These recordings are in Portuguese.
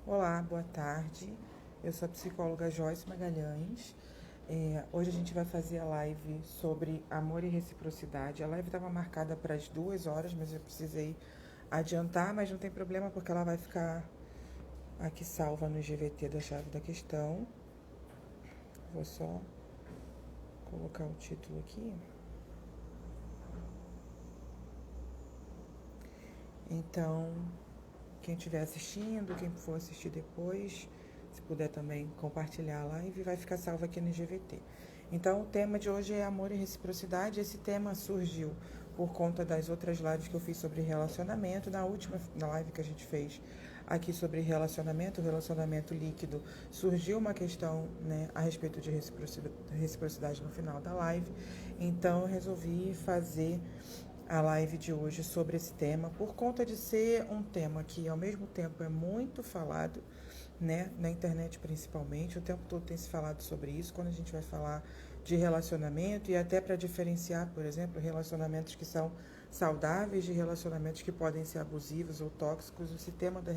Olá, boa tarde. Eu sou a psicóloga Joyce Magalhães. Hoje a gente vai fazer a live sobre amor e reciprocidade. A live estava marcada para as 2 horas, mas eu precisei adiantar, mas não tem problema porque ela vai ficar aqui salva no GVT da chave da questão. Vou só colocar o título aqui. Então, quem estiver assistindo, quem for assistir depois, se puder também compartilhar a live, vai ficar salvo aqui no GVT. Então, o tema de hoje é amor e reciprocidade. Esse tema surgiu por conta das outras lives que eu fiz sobre relacionamento. Na última live que a gente fez aqui sobre relacionamento, relacionamento líquido, surgiu uma questão, né, a respeito de reciprocidade no final da live. Então, eu resolvi fazer a live de hoje sobre esse tema, por conta de ser um tema que ao mesmo tempo é muito falado, né, na internet principalmente, o tempo todo tem se falado sobre isso, quando a gente vai falar de relacionamento e até para diferenciar, por exemplo, relacionamentos que são saudáveis de relacionamentos que podem ser abusivos ou tóxicos, esse tema da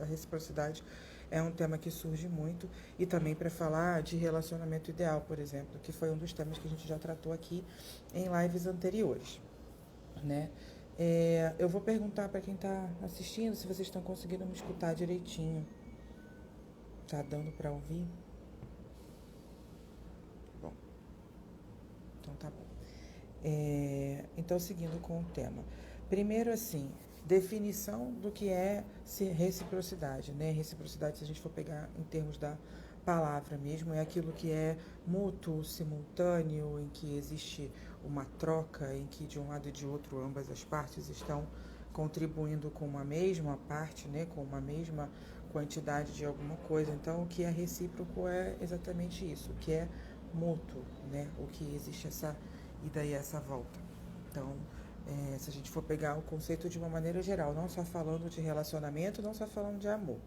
reciprocidade é um tema que surge muito, e também para falar de relacionamento ideal, por exemplo, que foi um dos temas que a gente já tratou aqui em lives anteriores, né? Eu vou perguntar para quem está assistindo se vocês estão conseguindo me escutar direitinho. Tá dando para ouvir? Bom, então tá bom. Então, seguindo com o tema. Primeiro, assim, definição do que é reciprocidade, né? Reciprocidade, se a gente for pegar em termos da palavra mesmo, é aquilo que é mútuo, simultâneo, em que existe uma troca, em que de um lado e de outro ambas as partes estão contribuindo com uma mesma parte, né? Com uma mesma quantidade de alguma coisa. Então, o que é recíproco é exatamente isso, o que é mútuo, né? O que existe essa e daí essa volta. Então, se a gente for pegar o conceito de uma maneira geral, não só falando de relacionamento, não só falando de amor.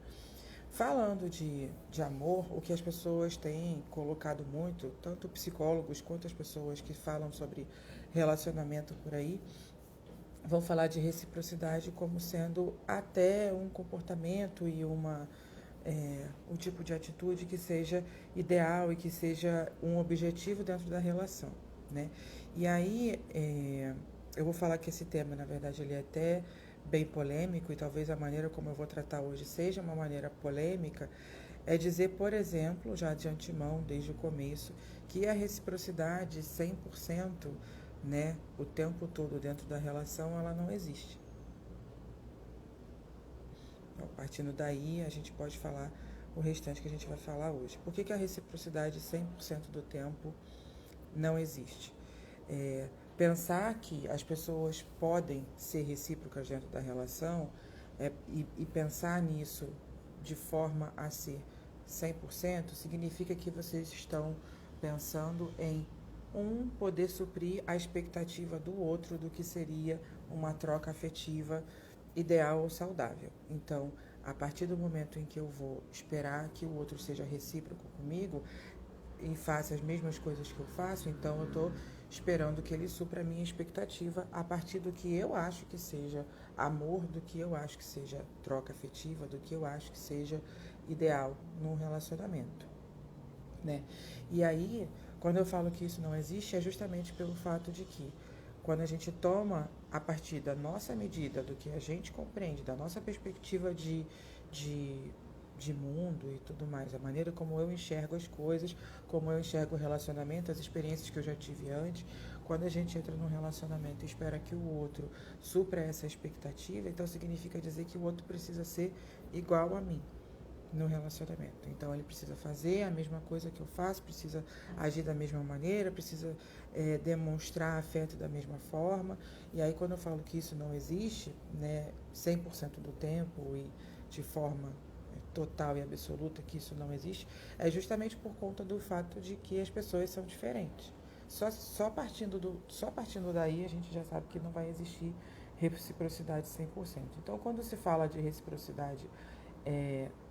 Falando de amor, o que as pessoas têm colocado muito, tanto psicólogos quanto as pessoas que falam sobre relacionamento por aí, vão falar de reciprocidade como sendo até um comportamento e um tipo de atitude que seja ideal e que seja um objetivo dentro da relação, né? E aí, eu vou falar que esse tema, na verdade, ele é até bem polêmico, e talvez a maneira como eu vou tratar hoje seja uma maneira polêmica, é dizer, por exemplo, já de antemão, desde o começo, que a reciprocidade 100%, né, o tempo todo dentro da relação, ela não existe. Então, partindo daí, a gente pode falar o restante que a gente vai falar hoje. Por que a reciprocidade 100% do tempo não existe? Pensar que as pessoas podem ser recíprocas dentro da relação e pensar nisso de forma a ser 100% significa que vocês estão pensando em poder suprir a expectativa do outro do que seria uma troca afetiva ideal ou saudável. Então, a partir do momento em que eu vou esperar que o outro seja recíproco comigo e faça as mesmas coisas que eu faço, então eu estou esperando que ele supra a minha expectativa a partir do que eu acho que seja amor, do que eu acho que seja troca afetiva, do que eu acho que seja ideal num relacionamento, né? E aí, quando eu falo que isso não existe, é justamente pelo fato de que quando a gente toma a partir da nossa medida, do que a gente compreende, da nossa perspectiva de, de mundo e tudo mais, a maneira como eu enxergo as coisas, como eu enxergo o relacionamento, as experiências que eu já tive antes, quando a gente entra num relacionamento e espera que o outro supra essa expectativa, então significa dizer que o outro precisa ser igual a mim no relacionamento. Então ele precisa fazer a mesma coisa que eu faço, precisa agir da mesma maneira, precisa demonstrar afeto da mesma forma. E aí quando eu falo que isso não existe, né, 100% do tempo e de forma total e absoluta que isso não existe, é justamente por conta do fato de que as pessoas são diferentes. Só partindo daí a gente já sabe que não vai existir reciprocidade 100%. Então quando se fala de reciprocidade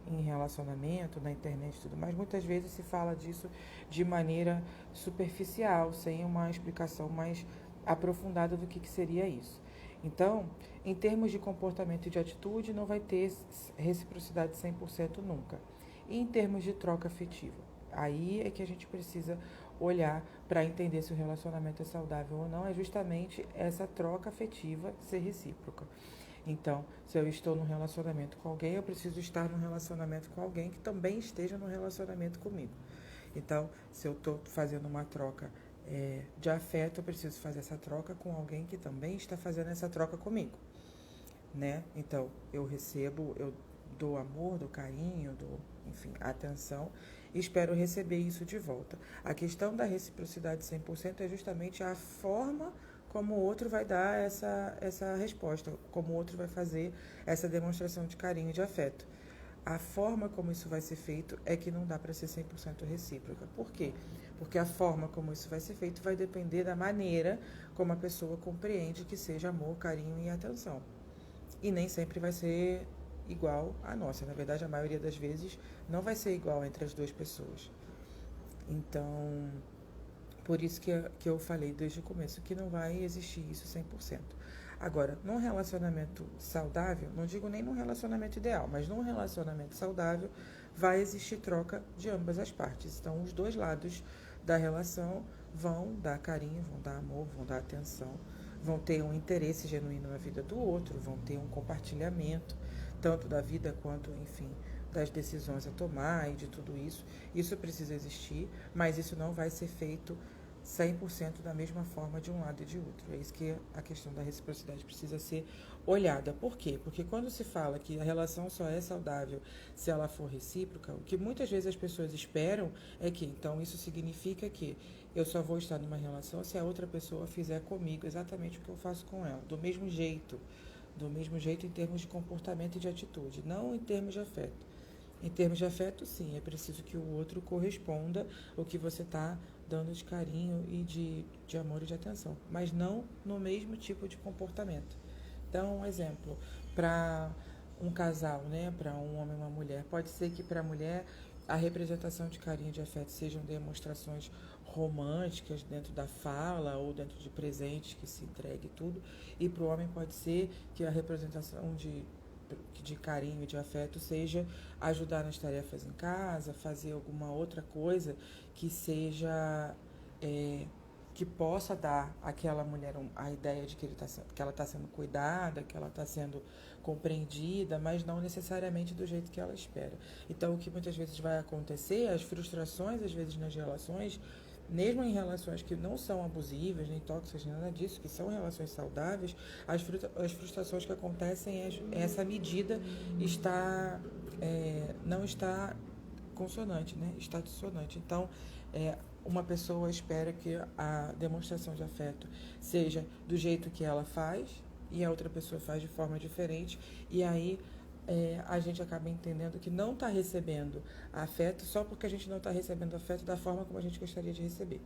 em relacionamento, na internet e tudo mais, muitas vezes se fala disso de maneira superficial, sem uma explicação mais aprofundada do que seria isso. Então, em termos de comportamento e de atitude, não vai ter reciprocidade 100% nunca. E em termos de troca afetiva, aí é que a gente precisa olhar para entender se o relacionamento é saudável ou não, é justamente essa troca afetiva ser recíproca. Então, se eu estou num relacionamento com alguém, eu preciso estar num relacionamento com alguém que também esteja num relacionamento comigo. Então, se eu estou fazendo uma troca de afeto, eu preciso fazer essa troca com alguém que também está fazendo essa troca comigo, né? Então, eu dou amor, dou carinho, dou, enfim, atenção e espero receber isso de volta. A questão da reciprocidade 100% é justamente a forma como o outro vai dar essa resposta, como o outro vai fazer essa demonstração de carinho e de afeto. A forma como isso vai ser feito é que não dá para ser 100% recíproca. Por quê? Porque a forma como isso vai ser feito vai depender da maneira como a pessoa compreende que seja amor, carinho e atenção. E nem sempre vai ser igual à nossa. Na verdade, a maioria das vezes não vai ser igual entre as duas pessoas. Então, por isso que eu falei desde o começo que não vai existir isso 100%. Agora, num relacionamento saudável, não digo nem num relacionamento ideal, mas num relacionamento saudável, vai existir troca de ambas as partes. Então, os dois lados da relação vão dar carinho, vão dar amor, vão dar atenção, vão ter um interesse genuíno na vida do outro, vão ter um compartilhamento, tanto da vida quanto, enfim, das decisões a tomar e de tudo isso. Isso precisa existir, mas isso não vai ser feito 100% da mesma forma de um lado e de outro. É isso que a questão da reciprocidade precisa ser olhada. Por quê? Porque quando se fala que a relação só é saudável se ela for recíproca, o que muitas vezes as pessoas esperam é que, então, isso significa que eu só vou estar numa relação se a outra pessoa fizer comigo exatamente o que eu faço com ela, do mesmo jeito em termos de comportamento e de atitude, não em termos de afeto. Em termos de afeto, sim, é preciso que o outro corresponda ao que você está dando de carinho e de amor e de atenção, mas não no mesmo tipo de comportamento. Então, um exemplo, para um casal, né, para um homem e uma mulher, pode ser que para a mulher a representação de carinho e de afeto sejam demonstrações românticas dentro da fala ou dentro de presentes que se entregue tudo, e para o homem pode ser que a representação de carinho e de afeto seja ajudar nas tarefas em casa, fazer alguma outra coisa que seja que possa dar àquela mulher a ideia de que, que ela está sendo cuidada, que ela está sendo compreendida, mas não necessariamente do jeito que ela espera. Então, o que muitas vezes vai acontecer, as frustrações, às vezes, nas relações, mesmo em relações que não são abusivas, nem tóxicas, nem nada disso, que são relações saudáveis, as frustrações que acontecem, essa medida não está consonante, né? Está dissonante. Então, uma pessoa espera que a demonstração de afeto seja do jeito que ela faz e a outra pessoa faz de forma diferente, e aí a gente acaba entendendo que não está recebendo afeto só porque a gente não está recebendo afeto da forma como a gente gostaria de receber.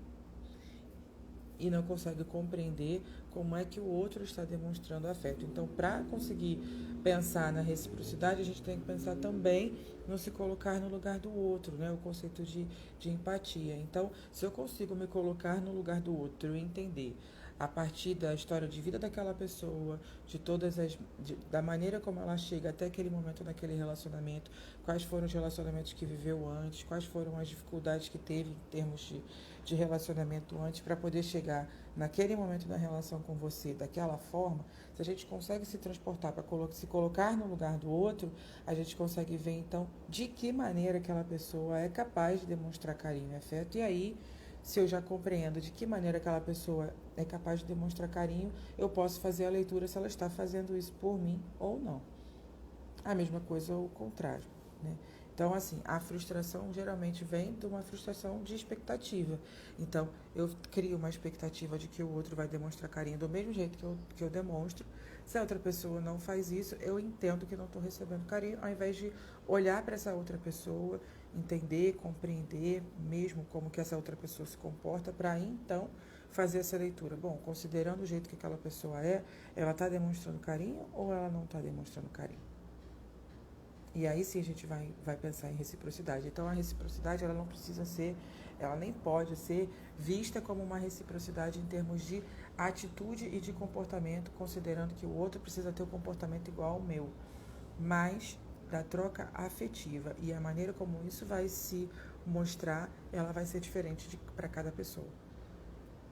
E não consegue compreender como é que o outro está demonstrando afeto. Então, para conseguir pensar na reciprocidade, a gente tem que pensar também no se colocar no lugar do outro, né? O conceito de empatia. Então, se eu consigo me colocar no lugar do outro e entender a partir da história de vida daquela pessoa, da maneira como ela chega até aquele momento naquele relacionamento, quais foram os relacionamentos que viveu antes, quais foram as dificuldades que teve em termos de relacionamento antes, para poder chegar naquele momento da relação com você daquela forma. Se a gente consegue se transportar para se colocar no lugar do outro, a gente consegue ver então de que maneira aquela pessoa é capaz de demonstrar carinho e afeto, e aí, se eu já compreendo de que maneira aquela pessoa é capaz de demonstrar carinho, eu posso fazer a leitura se ela está fazendo isso por mim ou não. A mesma coisa o contrário, né? Então, assim, a frustração geralmente vem de uma frustração de expectativa. Então, eu crio uma expectativa de que o outro vai demonstrar carinho do mesmo jeito que eu demonstro. Se a outra pessoa não faz isso, eu entendo que não estou recebendo carinho, ao invés de olhar para essa outra pessoa, entender, compreender mesmo como que essa outra pessoa se comporta, para então fazer essa leitura. Bom, considerando o jeito que aquela pessoa ela está demonstrando carinho ou ela não está demonstrando carinho? E aí sim a gente vai pensar em reciprocidade. Então a reciprocidade ela nem pode ser vista como uma reciprocidade em termos de atitude e de comportamento, considerando que o outro precisa ter um comportamento igual ao meu, mas da troca afetiva, e a maneira como isso vai se mostrar, ela vai ser diferente para cada pessoa,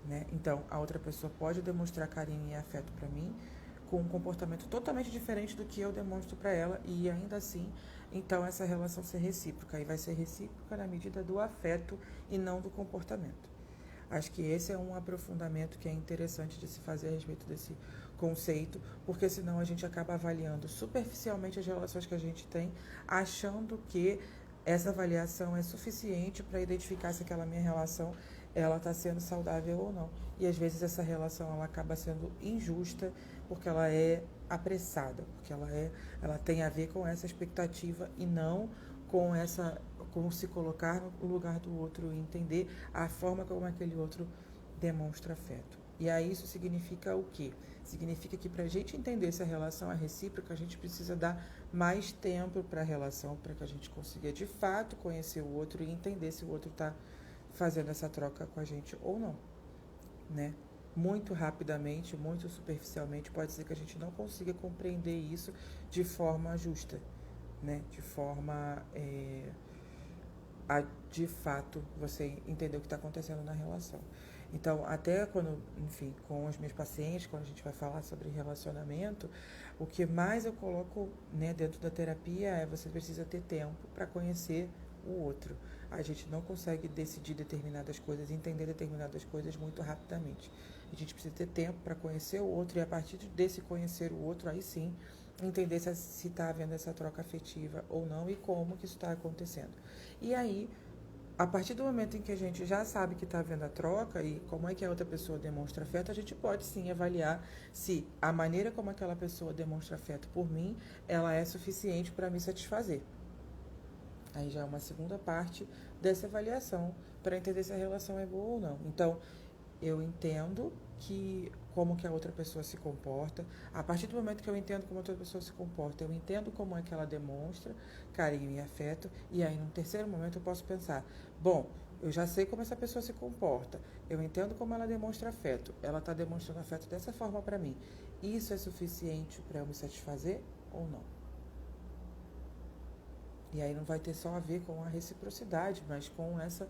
né? Então, a outra pessoa pode demonstrar carinho e afeto para mim com um comportamento totalmente diferente do que eu demonstro para ela, e ainda assim, então essa relação ser recíproca, e vai ser recíproca na medida do afeto e não do comportamento. Acho que esse é um aprofundamento que é interessante de se fazer a respeito desse conceito, porque senão a gente acaba avaliando superficialmente as relações que a gente tem, achando que essa avaliação é suficiente para identificar se aquela minha relação ela está sendo saudável ou não. E às vezes essa relação ela acaba sendo injusta porque ela é apressada, porque ela tem a ver com essa expectativa e não com se colocar no lugar do outro e entender a forma como aquele outro demonstra afeto. E aí isso significa o quê? Significa que para a gente entender se a relação é recíproca, a gente precisa dar mais tempo para a relação, para que a gente consiga de fato conhecer o outro e entender se o outro está fazendo essa troca com a gente ou não, né? Muito rapidamente, muito superficialmente, pode ser que a gente não consiga compreender isso de forma justa, né? De forma a de fato você entender o que está acontecendo na relação. Então, até quando, enfim, com os meus pacientes, quando a gente vai falar sobre relacionamento, o que mais eu coloco, né, dentro da terapia é você precisa ter tempo para conhecer o outro. A gente não consegue decidir determinadas coisas, entender determinadas coisas muito rapidamente. A gente precisa ter tempo para conhecer o outro e a partir desse conhecer o outro, aí sim, entender se está havendo essa troca afetiva ou não e como que isso está acontecendo. E aí, a partir do momento em que a gente já sabe que está havendo a troca e como é que a outra pessoa demonstra afeto, a gente pode sim avaliar se a maneira como aquela pessoa demonstra afeto por mim, ela é suficiente para me satisfazer. Aí já é uma segunda parte dessa avaliação para entender se a relação é boa ou não. Então, eu entendo como que a outra pessoa se comporta. A partir do momento que eu entendo como a outra pessoa se comporta, eu entendo como é que ela demonstra carinho e afeto. E aí, num terceiro momento, eu posso pensar, bom, eu já sei como essa pessoa se comporta. Eu entendo como ela demonstra afeto. Ela está demonstrando afeto dessa forma para mim. Isso é suficiente para eu me satisfazer ou não? E aí não vai ter só a ver com a reciprocidade, mas com essa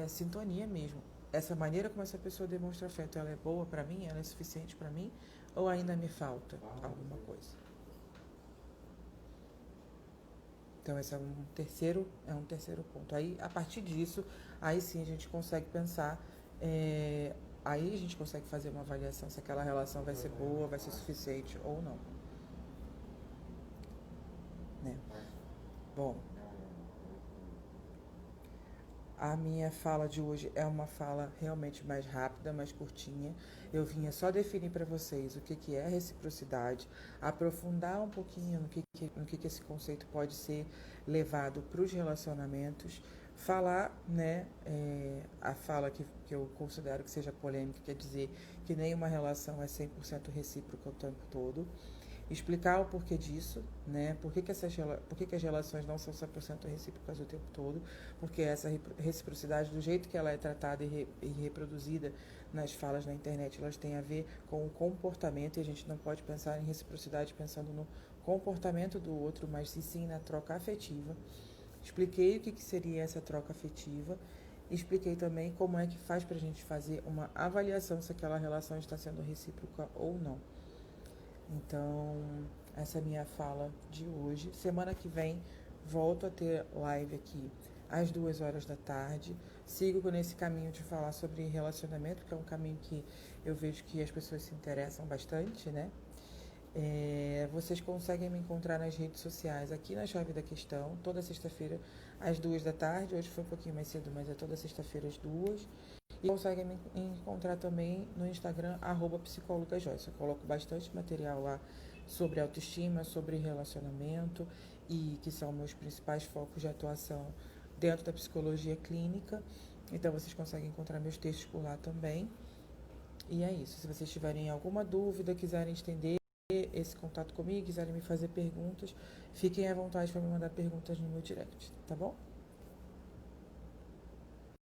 sintonia mesmo. Essa maneira como essa pessoa demonstra afeto, ela é boa para mim? Ela é suficiente para mim? Ou ainda me falta alguma coisa? Então esse é um terceiro ponto. Aí, a partir disso, aí sim a gente consegue pensar, aí a gente consegue fazer uma avaliação se aquela relação vai ser boa, vai ser suficiente ou não. Né? Bom, a minha fala de hoje é uma fala realmente mais rápida, mais curtinha. Eu vinha só definir para vocês o que é reciprocidade, aprofundar um pouquinho no que esse conceito pode ser levado para os relacionamentos, falar, né, a fala que eu considero que seja polêmica, quer dizer que nenhuma relação é 100% recíproca o tempo todo. Explicar o porquê disso, né? Por que as relações não são 100% recíprocas o tempo todo, porque essa reciprocidade, do jeito que ela é tratada e reproduzida nas falas na internet, elas têm a ver com o comportamento, e a gente não pode pensar em reciprocidade pensando no comportamento do outro, mas sim na troca afetiva. Expliquei o que seria essa troca afetiva, expliquei também como é que faz para a gente fazer uma avaliação se aquela relação está sendo recíproca ou não. Então, essa é a minha fala de hoje. Semana que vem, volto a ter live aqui às 2 horas da tarde. Sigo nesse caminho de falar sobre relacionamento, que é um caminho que eu vejo que as pessoas se interessam bastante, né? Vocês conseguem me encontrar nas redes sociais aqui na Chave da Questão, toda sexta-feira às 2 da tarde. Hoje foi um pouquinho mais cedo, mas é toda sexta-feira às 2. E conseguem me encontrar também no Instagram, @psicólogajoyce. Eu coloco bastante material lá sobre autoestima, sobre relacionamento, e que são meus principais focos de atuação dentro da psicologia clínica. Então vocês conseguem encontrar meus textos por lá também. E é isso. Se vocês tiverem alguma dúvida, quiserem estender esse contato comigo, quiserem me fazer perguntas, fiquem à vontade para me mandar perguntas no meu direct, tá bom?